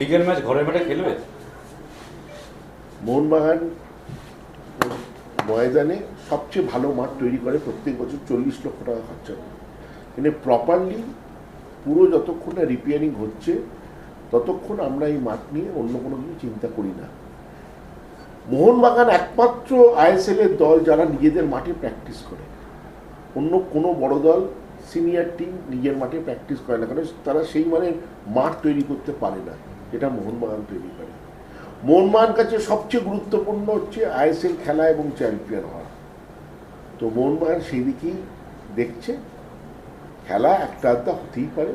বিকেল ম্যাচ ঘরের মাঠে খেলবে মোহনবাগান ময়দানে সবচেয়ে ভালো মাঠ তৈরি করে প্রত্যেক বছর 40 লক্ষ টাকা খরচা করে, কিন্তু প্রপারলি পুরো যতক্ষণ না রিপেয়ারিং হচ্ছে ততক্ষণ আমরা এই মাঠ নিয়ে অন্য কোনো কিছু চিন্তা করি না। মোহনবাগান একমাত্র আইএসএল এর দল যারা নিজেদের মাঠে প্র্যাকটিস করে, অন্য কোনো বড় দল সিনিয়র টিম নিজের মাঠে প্র্যাকটিস করে না, কারণ তারা সেই মানের মাঠ তৈরি করতে পারে না যেটা মোহনবাগান তৈরি করে। মোহনবাগান কাছে সবচেয়ে গুরুত্বপূর্ণ হচ্ছে আইএসএল খেলা এবং চ্যাম্পিয়ন হওয়া। তো মোহনবাগান সেই দিকেই দেখছে। খেলা একটা আধটা হতেই পারে,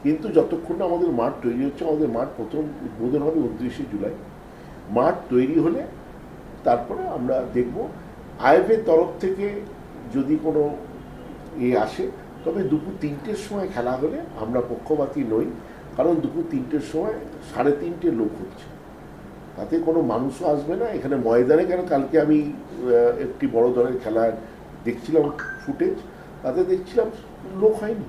কিন্তু যতক্ষণ না আমাদের মাঠ তৈরি হচ্ছে, আমাদের মাঠ প্রথম উদ্বোধন হবে 29শে জুলাই। মাঠ তৈরি হলে তারপরে আমরা দেখব। আইএফএর তরফ থেকে যদি কোনো আসে, তবে দুপুর 3টের সময় খেলা হলে আমরা পক্ষপাতী নই, কারণ দুপুর 3টের সময় 3.5 লোক হচ্ছে, তাতে কোনো মানুষও আসবে না এখানে ময়দানে। কেন কালকে আমি একটি বড় দলের খেলা দেখছিলাম ফুটেজ, তাতে দেখছিলাম লোক হয়নি।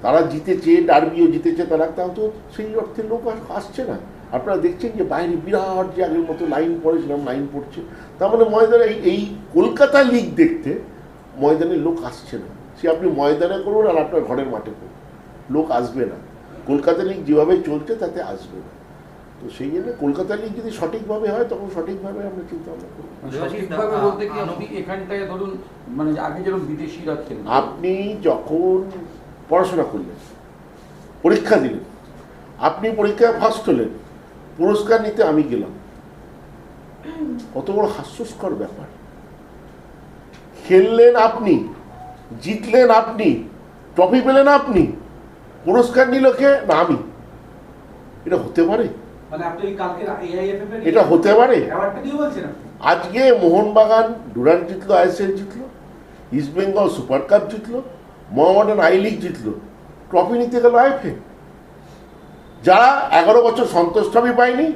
তারা জিতেছে, ডার্বিও জিতেছে, তারা তাও তো সেই অর্থে লোক আসছে না। আপনারা দেখছেন যে বাইরে বিরাট যে আগের মতো লাইন পড়েছিলাম, লাইন পড়ছে। তার মানে ময়দানে এই কলকাতা লিগ দেখতে ময়দানে লোক আসছে না। সে আপনি ময়দানে করুন আর আপনার ঘরের মাঠে করুন, লোক আসবে না। কলকাতা লিগ যেভাবে চলছে তাতে আসবে না। তো সেই জন্য কলকাতা লিগ যদি সঠিকভাবে হয় তখন সঠিকভাবে আমরা চিন্তা ভাবনা করব। সঠিকভাবে বলতে কি আপনি এখানটায় ধরুন, মানে আগে যেরকম বিদেশিরা খেলতেন, আপনি যখন পড়াশোনা করলেন, পরীক্ষা দিলেন, আপনি পরীক্ষায় ফার্স্ট হলেন, পুরস্কার নিতে আমি গেলাম, কত বড় হাস্যস্কর ব্যাপার। খেললেন আপনি, জিতলেন আপনি, ট্রফি পেলেন আপনি, পুরস্কার নিল কে না আমি। এটা হতে পারে? মানে আপনি কালকে এআইএফএফ এর এটা হতে পারে? অ্যাওয়ার্ডটা দিয়ে বলছেন আপনি? আজকে মোহনবাগান ডুরান্ড জিতলো, আইএসএল জিতলো, ইস্ট বেঙ্গল সুপার কাপ জিতলো, মোহামেডান আই লিগ জিতলো, ট্রফি নিতে গেল আইএফএ। যারা 11 বছর সন্তোষ ট্রফি পায়নি,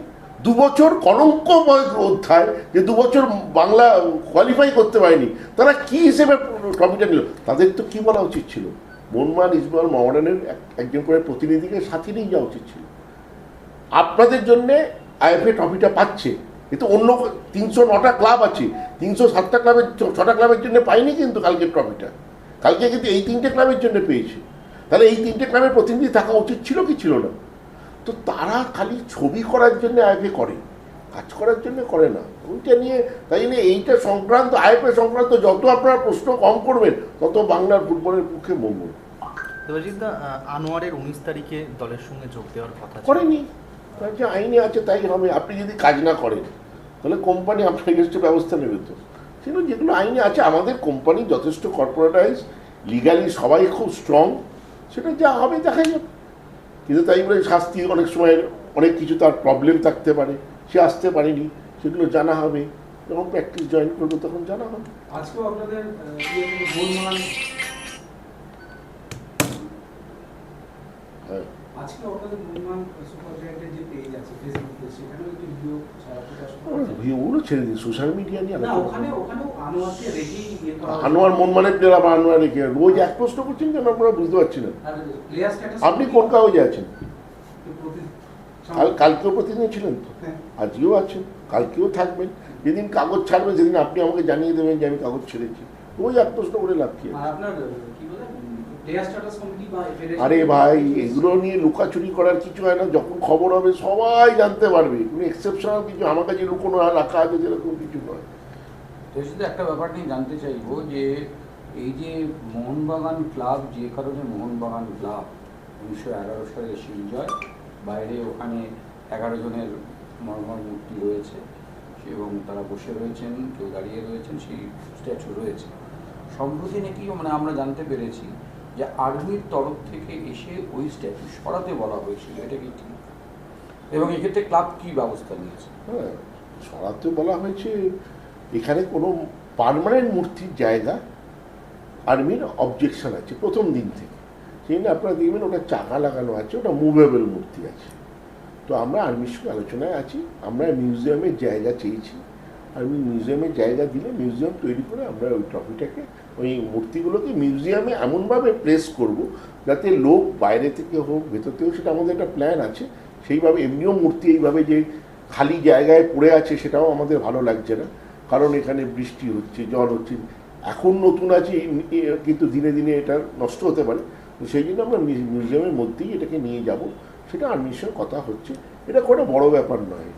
2 বছর কলঙ্কময় অধ্যায়, যে 2 বছর বাংলা কোয়ালিফাই করতে পারেনি, তারা কি হিসেবে ট্রফিটা নিল? তাদের তো কি বলা উচিত ছিল, মোহনবাগান, ইস্টবেঙ্গল, মোহামেডানের একজন করে প্রতিনিধিকে সাথে নিয়ে যাওয়া উচিত ছিল। আপনাদের জন্যে আইএফএ ট্রফিটা পাচ্ছে, কিন্তু অন্য 309টা ক্লাব আছে, 307টা ক্লাবের 6টা ক্লাবের জন্য পাইনি কিন্তু কালকের ট্রফিটা। কালকে কিন্তু এই 3টে ক্লাবের জন্য পেয়েছে। তাহলে এই 3টে ক্লাবের প্রতিনিধি থাকা উচিত ছিল কি ছিল না? তো তারা খালি ছবি করার জন্য আইএফএ করে, কাজ করার জন্য করে না। ওইটা নিয়ে, তাই জন্য এইটা সংক্রান্ত, আইএফএ সংক্রান্ত যত আপনারা প্রশ্ন কম করবেন, তত বাংলার ফুটবলের পক্ষে মঙ্গল। দেবাজিৎদা, আনোয়ারের 19 তারিখে দলের সঙ্গে যোগ দেওয়ার কথা ছিল। করেনি, তার যে আইনে আছে তাই হবে। আপনি যদি কাজ না করেন তাহলে কোম্পানি আপনার এগেনস্টে ব্যবস্থা নেবে। তো সেগুলো যেগুলো আইনে আছে, আমাদের কোম্পানি যথেষ্ট কর্পোরেটাইজ, লিগালি সবাই খুব স্ট্রং, সেটা যা হবে দেখা যাবে। কিন্তু তাই বলে শাস্তি, অনেক সময় অনেক কিছু তার প্রবলেম থাকতে পারে, সে আসতে পারেনি, সেগুলো জানা হবে, যখন প্র্যাকটিস জয়েন করবো তখন জানা হবে। আজকেও আপনাদের মোহনবাগান, হ্যাঁ, আজকে আপনাদের মোহনবাগান সুপার জায়ান্টের যে পেজ আছে ফেসবুকে, সেখানেও একটি ভিডিও প্রকাশ করা হয়েছে। ভিউগুলো ছেড়ে দিন, সোশ্যাল মিডিয়া নিয়ে না, আলোচনা। ওখানেও আনোয়ারকে রেখেই ইয়ে করা হয়েছে। আনোয়ার মোহনবাগানের প্লেয়ার, আবার আনোয়ার রেখে রোজ এক প্রশ্ন করছেন কেন আপনারা বুঝতে পারছি না। আর প্লেয়ার স্ট্যাটাস আপনি কোন কাগজে আছেন? প্রতি কালকেও প্রতিদিন ছিলেন তো, হ্যাঁ। আজকেও আছেন, কালকেও থাকবেন। যেদিন কাগজ ছাড়বেন সেদিন আপনি আমাকে জানিয়ে দেবেন যে আমি কাগজ ছেড়েছি। ওই এক প্রশ্ন করে লাভ কি আছে? আর আপনার কি বলে প্লেয়ার স্ট্যাটাস কমিটি বা ফেডারেশন, আরে ভাই, এগুলো নিয়ে লুকাচুরি করার কিছু হয় না। যখন খবর হবে সবাই জানতে পারবে, কোনো এক্সেপশনাল কিছু আমার কাছে লুকোনো রাখা আছে যেরকম কিছু নয়। তো শুধু একটা ব্যাপার নিয়ে জানতে চাইবো যে এই যে মোহনবাগান ক্লাব, যে কারণে মোহনবাগান ক্লাব 1911 সালে শিলজয় বাইরে, ওখানে 11 জনের মর্মর মূর্তি রয়েছে এবং তারা বসে রয়েছেন, কেউ দাঁড়িয়ে রয়েছেন, সেই স্ট্যাচু রয়েছে। সম্প্রতি নাকি মানে আমরা জানতে পেরেছি যে আর্মির তরফ থেকে এসে ওই স্ট্যাচু সরাতে বলা হয়েছিল, এটা কি ঠিক? এবং এক্ষেত্রে ক্লাব কি ব্যবস্থা নিয়েছে? হ্যাঁ, সরাতে বলা হয়েছে। এখানে কোনো পার্মানেন্ট মূর্তির জায়গা আর্মির অবজেকশন আছে প্রথম দিন থেকে। সেই জন্য আপনারা দেখবেন ওটা চাকা লাগানো আছে, ওটা মুভেবল মূর্তি আছে। তো আমরা আর্মির সঙ্গে আলোচনায় আছি, আমরা মিউজিয়ামের জায়গা চেয়েছি। আর্মি মিউজিয়ামের জায়গা দিলে মিউজিয়াম তৈরি করে আমরা ওই ট্রফিটাকে, ওই মূর্তিগুলোকে মিউজিয়ামে এমনভাবে প্লেস করব যাতে লোক বাইরে থেকে হোক ভেতর থেকে হোক, সেটা আমাদের একটা প্ল্যান আছে। সেইভাবে এমনিও মূর্তি এইভাবে যে খালি জায়গায় পড়ে আছে সেটাও আমাদের ভালো লাগছে না, কারণ এখানে বৃষ্টি হচ্ছে, জল হচ্ছে, এখন নতুন আছে কিন্তু দিনে দিনে এটা নষ্ট হতে পারে। তো সেই জন্য আমরা মিউজিয়ামের মধ্যেই এটাকে নিয়ে যাব, সেটা আর্মির সঙ্গে কথা হচ্ছে, এটা কোনো বড় ব্যাপার নয়।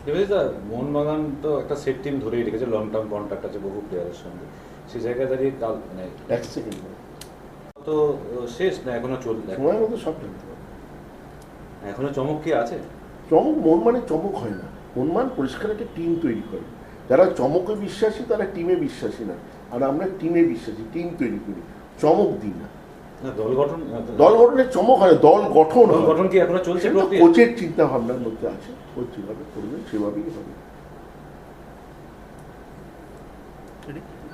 দেবাশিসদা, মোহনবাগান তো একটা সেট টিম ধরেই রেখেছে, লং টার্ম কন্ট্রাক্ট আছে বহু প্লেয়ারের সঙ্গে, সেই জায়গায় দাঁড়িয়ে কাল মানে এক সেকেন্ড তো শেষ না এখনো চলছে, সময় মতো সব জানতে হবে। এখনো চমক কি আছে? চমক মনমানে চমক হয় না, মনমান পরিষ্কার একটা টিম তৈরি করে, যারা চমকে বিশ্বাসী তারা টিমে বিশ্বাসী না, আর আমরা টিমে বিশ্বাসী, টিম তৈরি করি, চমক দিই না। না, দল গঠন দল গঠনের চমক হয় না, দল গঠন দল হয়। গঠন কি এখনো চলছে? সেটা প্রক্রিয়া? কোচের চিন্তা ভাবনার মধ্যে আছে, কোচ যেভাবে করবে সেভাবেই হবে।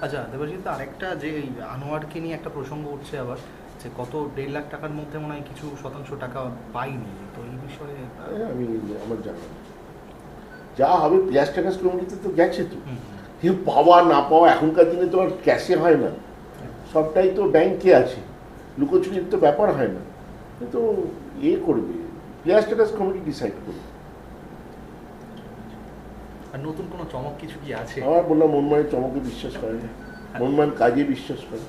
আচ্ছা দেবাশিস দা, আরেকটা যে এই আনোয়ারকে নিয়ে একটা প্রসঙ্গ উঠছে আবার, যে কত 1.5 লাখ টাকার মধ্যে মনে হয় কিছু শতাংশ টাকা পাইনি, তো এই বিষয়ে আমি আমার জানা নেই। যা হবে প্লেয়ার স্ট্যাটাস কমিটিতে তো গেছে তো, কেউ পাওয়া না পাওয়া এখনকার দিনে তো আর ক্যাশে হয় না, সবটাই তো ব্যাংকে আছে, লুকোচুরির তো ব্যাপার হয় না, কিন্তু করবে প্লেয়ার স্ট্যাটাস কমিটি ডিসাইড করবে। আর নতুন কোনো চমক কিছু কি আছে? আমার বললাম মনমানের চমকে বিশ্বাস করে না, মনমান কাজে বিশ্বাস করে।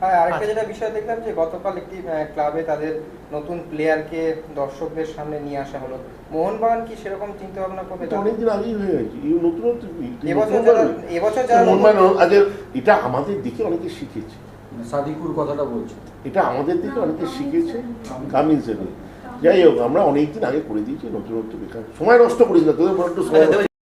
হ্যাঁ, আরেকটা যেটা বিষয় দেখলাম যে গতকাল একটি ক্লাবে তাদের নতুন প্লেয়ারকে দর্শকদের সামনে নিয়ে আসা হলো। মোহনবাগান কি সেরকম চিন্তা ভাবনা করবে? এটা অনেকদিন আগেই হয়ে গেছে, এই নতুনত্ব কি? এবছর যারা মনমান আগে এটা আমাদের দিকে অনেকে শিখেছে, সাদিকুর কথাটা বলছি। এটা আমাদের দিকে অনেকে শিখেছে কামিংসে। যাই হোক, আমরা অনেকদিন আগে করে দিয়েছি, নতুনত্ব বেকার সময় নষ্ট করিস না, তোদের বড্ড সময় নষ্ট